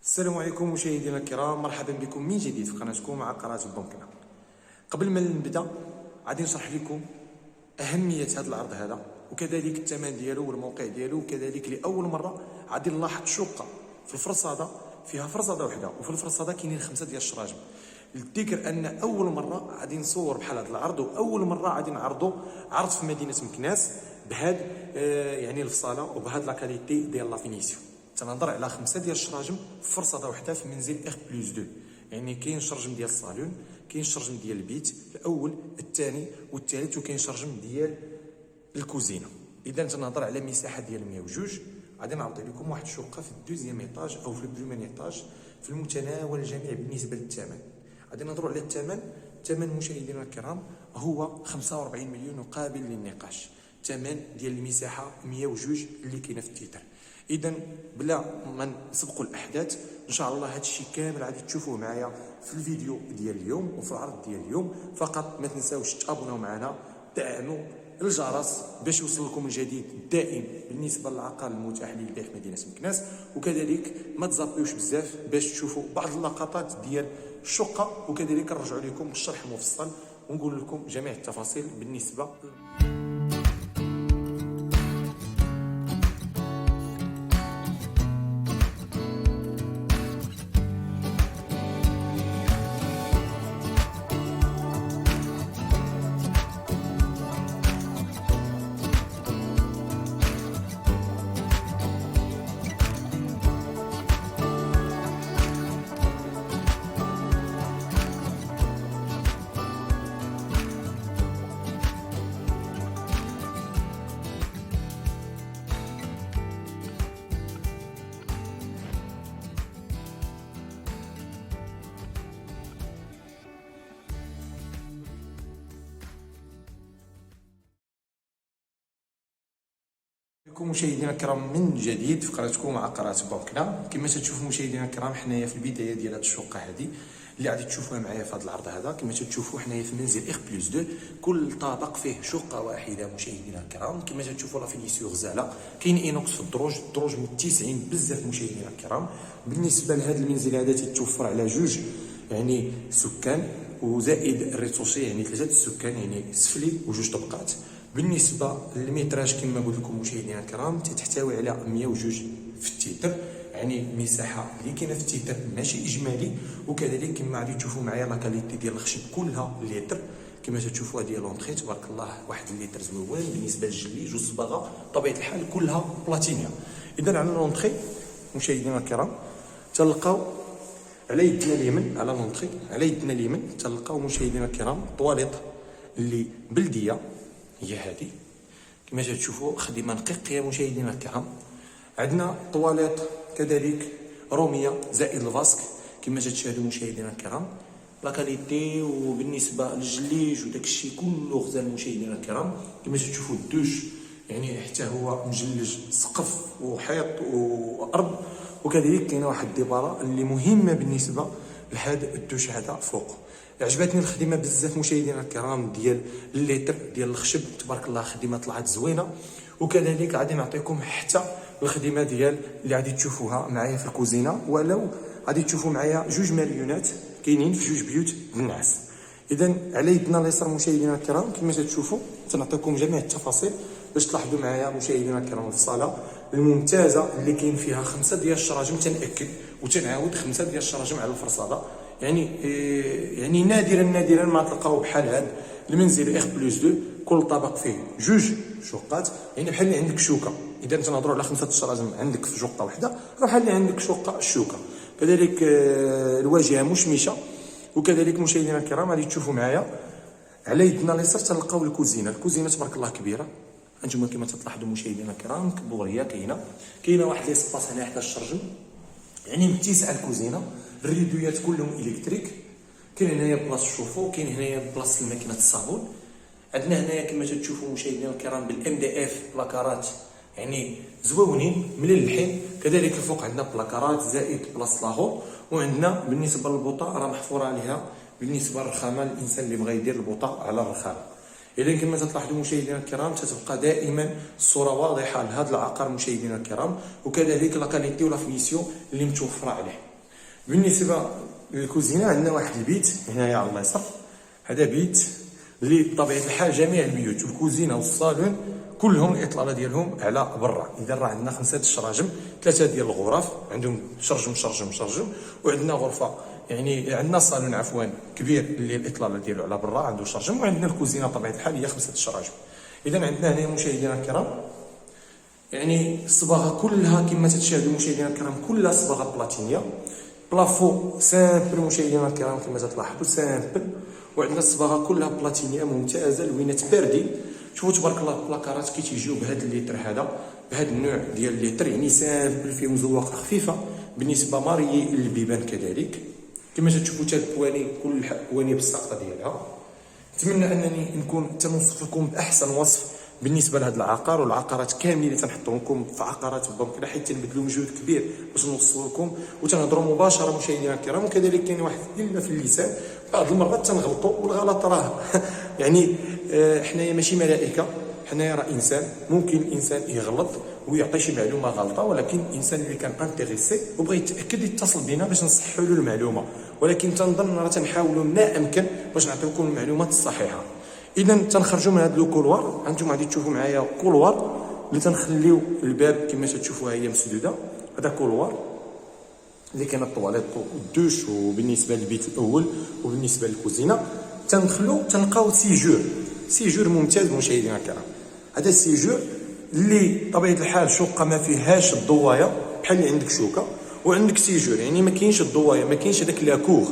السلام عليكم مشاهدينا الكرام، مرحبا بكم من جديد في قناتكم مع قناة بنكنا. قبل ما نبدا غادي نشرح لكم اهميه هذا العرض هذا وكذلك الثمن ديالو والموقع ديالو، وكذلك لاول مره غادي نلاحظ شقه في الفرصاده فيها فرصاده وحده، وفي الفرصاده كاينين 5 ديال الشراجم. للذكر ان اول مره غادي نصور بحال هذا العرض، واول مره غادي نعرضوا عرض في مدينه مكناس بهذا يعني الفصاله وبهذا لا كاليتي ديال لا فينيسيون. تنهضر على 5 ديال الشراجم في فرصه وحده في منزل اخ بلس 2. يعني كاين شرجم ديال الصالون، كاين شرجم ديال البيت الاول الثاني والثالث، وكاين شرجم ديال الكوزينه. اذا تنهضر على مساحه ديال 102. غادي نعطي لكم واحد الشقه في الدوزيام ايطاج او في البروميير ايطاج في المتناول الجميع. بالنسبه للثمن غادي نهضروا على الثمن مشاهدينا الكرام هو 45 مليون وقابل للنقاش. الثمن ديال المساحه 102 اللي كاينه في التيتر. اذا بلا ما نسبقوا الاحداث ان شاء الله هذا الشيء كامل غادي تشوفوه معايا في الفيديو ديال اليوم وفي العرض ديال اليوم. فقط ما تنساوش تابوناو معنا، دعموا الجرس باش يوصل لكم الجديد الدائم بالنسبه للعقار المتاح للبيع في مدينه مكناس، وكذلك ما تزابيوش بزاف باش تشوفوا بعض اللقطات ديال الشقه، وكذلك نرجعوا لكم بالشرح المفصل ونقول لكم جميع التفاصيل بالنسبه بكم مشاهدينا الكرام من جديد في قناتكم مع قناه بنكنا. كما تشوفوا مشاهدينا الكرام حنايا في البدايه ديال هذه الشقه هذه اللي غادي تشوفوها معايا في هذا العرض هذا. كما تشوفوا حنايا في منزل اخ بلس 2، كل طابق فيه شقه واحده مشاهدينا الكرام. كما تشوفوا لا فينيسيون غزاله، كاين اينوكس في الدروج متسعين بزاف مشاهدينا الكرام. بالنسبه لهذا المنزل هذا تتوفر على جوج يعني سكان وزائد الريتوشي يعني 3 السكان يعني سفلي وجوج طبقات. بالنسبه للميتراج كما قلت لكم مشاهدينا الكرام تحتوي على 102 في التيتر، يعني المساحه اللي كاينه في التيتر ماشي اجمالي. وكذلك كما غادي تشوفوا معايا لا كاليتي ديال الخشب كلها لتر. كما تشوفوا هذه لونطري تبارك الله واحد اللتر زوين. بالنسبه للجليج والصباغه بطبيعه الحال كلها بلاتينيا. اذا على لونطري مشاهدينا الكرام تلقاو على يدنا اليمين، على لونطري على يدنا اليمين تلقاو مشاهدينا الكرام طواليط اللي بلديه هي هذه. كما تشوفوا خدمه نقيه مشاهدينا الكرام. عندنا طواليط كذلك روميه زائد الفاسك كما تشاهدوا مشاهدينا الكرام. لا كاليتي وبالنسبه للجليج وداك الشيء كله غزال مشاهدينا الكرام. كما تشوفوا الدوش يعني حتى هو مجلج سقف وحيط وارض، وكذلك كاينه واحد الديباره اللي مهمه بالنسبه لهذا الدوش هذا فوق. عجبتني الخدمه بزاف مشاهدينا الكرام ديال الليتر ديال الخشب تبارك الله، خدمه طلعت زوينه. وكذلك غادي نعطيكم حتى الخدمه ديال اللي غادي تشوفوها معايا في الكوزينه، ولو غادي تشوفوا معايا جوج ماريونات كاينين في جوج بيوت النعاس. اذا على يدنا اليسار مشاهدينا الكرام كما تشوفوا تنعطيكم جميع التفاصيل باش تلاحظوا معايا مشاهدينا الكرام الصاله الممتازه اللي كاين فيها 5 ديال الشراجم. تنأكد وتنعاود 5 ديال الشراجم على الفرصاده. يعني نادرا ما تلقاو بحال هذا المنزل اخ بلس 2 كل طابق فيه جوج شقات، يعني بحال اللي عندك شوكه. اذا تنهضروا على 5 الشراجم عندك في شقه واحده، راه بحال اللي عندك شوكه. كذلك الواجهه مشمشه. وكذلك مشاهدينا الكرام غادي تشوفوا معايا على يدنا اليسار تلقاو الكوزينه تبارك الله كبيره. انتم كما تلاحظوا مشاهدينا الكرام كبوريه كاينه واحد ليسباس هنا حدا الشرجم، يعني متسعه الكوزينه. الريدويات كلهم الكتريك. كاين هنايا بلاصه الشوفو، كاين هنايا بلاصه الماكينه الصابون. عندنا هنايا كما تشوفوا مشاهدينا الكرام بالام دي اف بلاكارات يعني زويونين مللحين. كذلك الفوق عندنا بلاكارات زائد بلاصه لاهور. وعندنا بالنسبه للبوطه راه محفوره عليها بالنسبه للرخامه الانسان اللي بغى يدير البوطه على الرخامه. اذا كما تلاحظوا مشاهدينا الكرام تتبقى دائما الصوره واضحه لهذا العقار مشاهدينا الكرام، وكذلك لا كاليتي ولا فينيسيون اللي متوفره عليه. بالنسبه للكوزينه عندنا واحد البيت هنايا على اليسار. هذا بيت اللي بطبيعه الحال جميع البيوت والكوزينه والصالون كلهم الاطلاله ديالهم على برا. اذا راه عندنا 5 الشراجم، 3 ديال الغرف عندهم شرجم، وعندنا غرفه يعني عندنا صالون عفوا كبير اللي الاطلاله ديالو على برا عنده شرجم، وعندنا الكوزينه بطبيعه الحال هي 5 الشراجم. اذا عندنا هنا مشاهدينا الكرام يعني الصباغه كلها كما تشاهدوا مشاهدينا الكرام كلها صباغه بلاتينيه. بلافو سامبل مشاهدينا الكرام كما تلاحظوا سامبل، وعندنا الصباغه كلها بلاتينيه ممتازه، لوينات باردين. شوفوا تبارك الله البلاكارات كي تيجيو بهذا الليتر هذا، بهذا النوع ديال الليتر يعني سامبل فيه مزوقه خفيفه بالنسبه ماريي للبيبان كذلك. كما تشوفوا حتى البواني كل البواني بالساقطه ديالها. نتمنى انني نكون تنوصف لكم باحسن وصف بالنسبه لهذا العقار، والعقارات كاملين اللي تنحطوا لكم في عقارات بومكنا، حيت تنبذلوا مجهود كبير باش نوصلوا لكم وتنهضروا مباشره مشاهدينا الكرام. وكذلك كاين واحد الكلمه في اللسان بعض المرات تنغلطوا، والغلط راه يعني حنايا ماشي ملائكه، حنايا راه انسان، ممكن الانسان يغلط ويعطي شي معلومه غلطه، ولكن الانسان اللي كان انتريسي وبغى يتاكد يتصل بنا باش نصححوا له المعلومه. ولكن تنظن راه تنحاولوا ما امكن باش نعطيوكم المعلومات الصحيحه. اذا تنخرجوا من هذا الكولوار. انتم غادي تشوفوا معايا كولوار اللي تنخليو الباب كما تشوفوها هي مسدوده. هذا كولوار اللي كاين الطواليت والدوش، وبالنسبه للبيت الاول وبالنسبه للكوزينه تنلقاو سيجور ممتاز مشاهدينا الكرام. هذا السيجور اللي طبيعه الحال شقه ما فيهاش الضوايه بحال اللي عندك شوكه، وعندك سيجور يعني ما كاينش الضوايه، ما كاينش هذاك لاكور،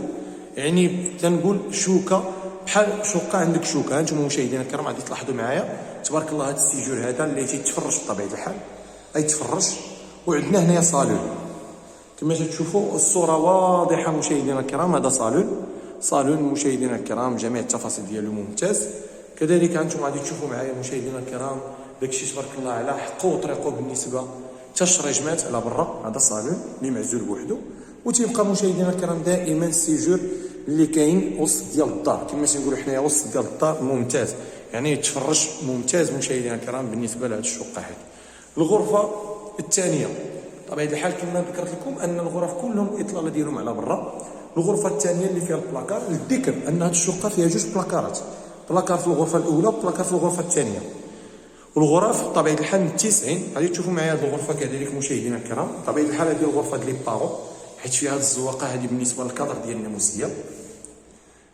يعني تنقول شوكه بحال شقه عندك شوكه. انتم مشاهدينا الكرام غادي تلاحظوا معايا تبارك الله هذا السيجور هذا اللي تيتفرش بطبيعه الحال يتفرش. وعندنا هنايا صالون كما تشوفوا الصوره واضحه مشاهدينا الكرام. هذا صالون مشاهدينا الكرام جميع التفاصيل ديالو ممتاز. كذلك انتم غادي تشوفوا معايا مشاهدينا الكرام داكشي تبارك الله على حقه وطريقه بالنسبه حتى الشريجمات على برا. هذا صالون اللي معزول بوحدو، وتيبقى مشاهدينا الكرام دائما السيجور اللي كاين وسط ديال الدار كما تنقولوا حنايا وسط ديال الدار ممتاز، يعني يتفرج ممتاز مشاهدينا الكرام بالنسبه لهذه الشقه هذه. الغرفه الثانيه طبيعه الحال كما ذكرت لكم ان الغرف كلهم الاطلاله ديالهم على برا. الغرفه الثانيه اللي فيها البلاكار، للذكر ان هذه الشقه فيها 2 بلاكارات، بلاكار في الغرفه الاولى وبلاكار في الغرفه الثانيه. والغرف طبيعه الحال متسعين. غادي تشوفوا معايا هذه الغرفه كذلك مشاهدينا الكرام. طبيعه الحال هذه الغرفه ديال لي بارو، حيت فيها هذه الزواقه هذه بالنسبه للكادر ديال الناموسيه،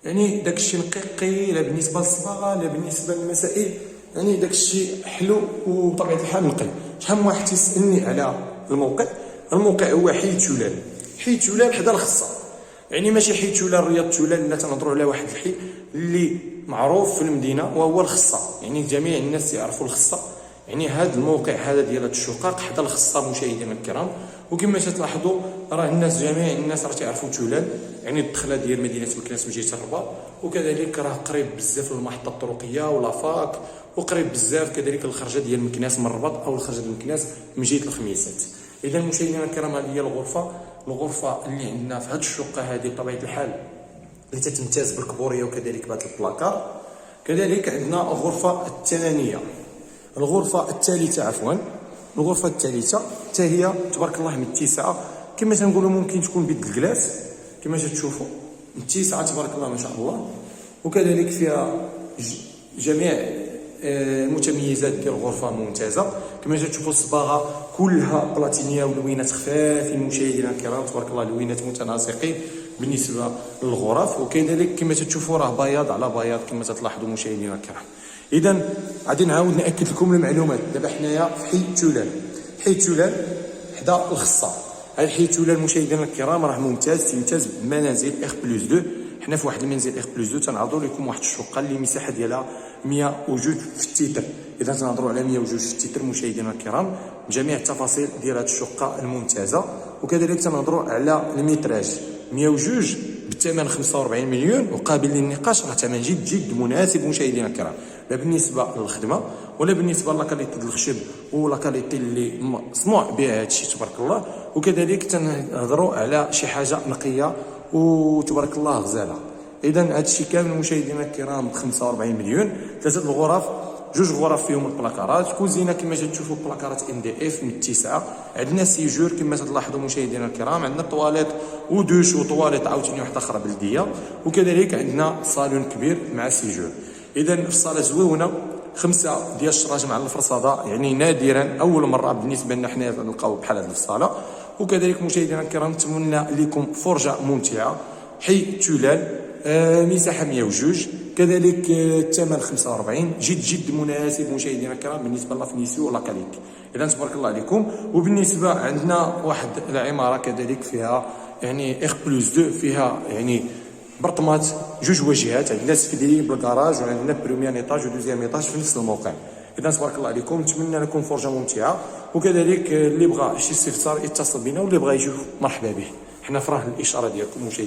يعني داكشي نقي لا بالنسبه للصباغه لا بالنسبه للمسائل، يعني داكشي حلو وطبيعه الحال نقي. شحال من واحد تيسالني على الموقع هو حي تولال حدا الخصه، يعني ماشي حي تولال رياض تولال، لا تنهضروا على واحد الحي اللي معروف في المدينه وهو الخصه، يعني جميع الناس يعرفوا الخصه. يعني هذا الموقع هذا ديال الشقق حدا الخصه مشاهدينا الكرام. وكما تلاحظوا راه جميع الناس راه تيعرفوا تولال، يعني الدخله ديال مدينه مكناس من جهه الرباط، وكذلك راه قريب بزاف للمحطه الطرقيه ولافاك، وقريب بزاف كذلك الخرجه ديال مكناس من الرباط او الخرجه ديال مكناس من جهه الخميسات. اذا مشاهدينا الكرام هذه هي الغرفه اللي عندنا في هذه الشقه هذه بطبيعه الحال اللي تتمتاز بالكبوريه وكذلك بهذا البلاكار. كذلك عندنا الغرفه الثانيه، الغرفه الثالثه عفوا، الغرفه الثالثه حتى هي تبارك الله متسعه كما تنقولوا، ممكن تكون بيد الكلاس كما تشوفوا متسعه تبارك الله ما شاء الله. وكذلك فيها جميع المتميزات ديال الغرفه ممتازه كما تشوفوا. الصباغه كلها بلاتينيه ولوينات خفافين مشاهدينا الكرام تبارك الله، لوينات متناسقين بالنسبه للغرف. وكذلك كما تشوفوا راه بياض على بياض كما تلاحظوا مشاهدينا الكرام. اذا غادي نعاود ناكد لكم المعلومات. دابا حنايا في حي تولال حدا الخصه. هذا حي تولال مشاهدينا الكرام راه ممتاز بمنازل اخ بلس 2. حنا في واحد المنزل اخ بلس 2 تنعرضوا لكم واحد الشقه اللي مساحه ديالها 102 في التيتر. اذا تنهضروا على 102 في التيتر مشاهدينا الكرام، جميع التفاصيل ديال هذه الشقه الممتازه. وكذلك تنهضروا على الميتراج 102 بالثمن 45 مليون وقابل للنقاش، راه ثمن جد مناسب مشاهدينا الكرام، لا بالنسبه للخدمه ولا بالنسبه لاكاليتي ديال الخشب ولاكاليتي اللي مصنوع بها هذا الشيء تبارك الله. وكذلك تنهضروا على شي حاجه نقيه وتبارك الله غزاله. اذا هذا الشيء كامل مشاهدينا الكرام ب 45 مليون. 3 الغرف جوج غرف فيهم البلاكارات، كوزينه كما تشوفوا بلاكارات MDF متسعه، عندنا سيجور كما تلاحظوا مشاهدينا الكرام، عندنا طواليت ودوش وطواليت عاوتاني واحده اخرى بلديه، وكذلك عندنا صالون كبير مع سيجور. اذا في الصاله زويونه 5 ديال الشراج مع الفرصاده، يعني نادرا اول مره بالنسبه لنا حنا نلقاو بحال هذا في الصاله. وكذلك مشاهدينا الكرام نتمنى لكم فرجه ممتعه. حي تولال، مساحه 102، كذلك الثمن 45، جد مناسب مشاهدينا الكرام بالنسبه لا فينيسيو ولا كاليك. اذا تبارك الله عليكم. وبالنسبه عندنا واحد العماره كذلك فيها يعني اخ+2، فيها يعني برطمات جوج واجهات، عندنا سفلي بالكراج وعندنا بريمير ايطاج ودوزيام ايطاج في نفس الموقع. اذا تبارك الله عليكم، نتمنى لكم فرجه ممتعه. وكذلك اللي بغى شي استفسار يتصل بنا، واللي بغى يشوف مرحبا به، حنا فراه الاشاره ديالكم مشاهدينا.